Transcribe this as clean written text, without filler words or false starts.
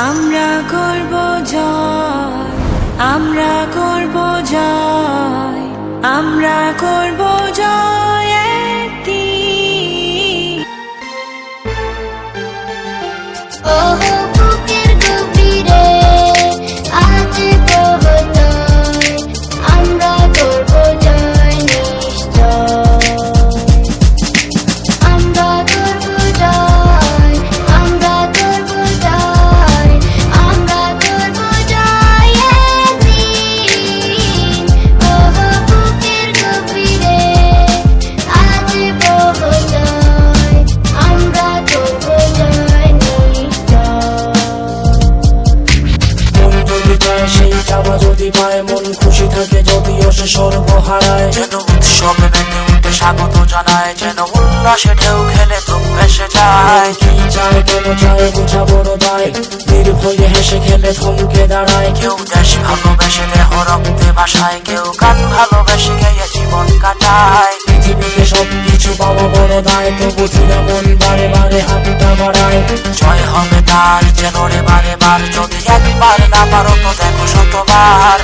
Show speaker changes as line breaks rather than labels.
আমরা করব জয়, আমরা করব জয়, আমরা করব জয় একদিন।
ওহো বুকের গভীরে আজ প্রহতয়, আমরা করব জয় নিশ্চয়। আমরা করব জয়, আমরা করব জয়, আমরা করব জয় একদিন। ওহো বুকের গভীরে আজ প্রহতয়, আমরা করব জয় নিশ্চয়।
মন যদি চায় সেই চাওয়া যদি পায়, মন খুশি থাকে যদিও সে স্বর্গ হারায়। যেন উৎসবে মেতে উঠে স্বাগত জানায়, যেন উল্লাসে ঢেউ খেলে তো ভেসে যায়। কি চায় কেন চায় বোঝা বড় দায়, নির্ভয়ে হেসে খেলে থমকে দাঁড়ায়। কেউ দেশ ভালোবেসে দেহ রক্তে ভাসায়, কেউ গান ভালোবেসে গেয়ে জীবন কাটায়। পৃথিবীতে সবকিছু পাওয়া বড় দায়, তবু দিনা মন বারে বারে হাতটা বাড়ায়। জয় হবে তার যেন রে বারে বার, যদি একবার না পারো তো দেখো শতবার।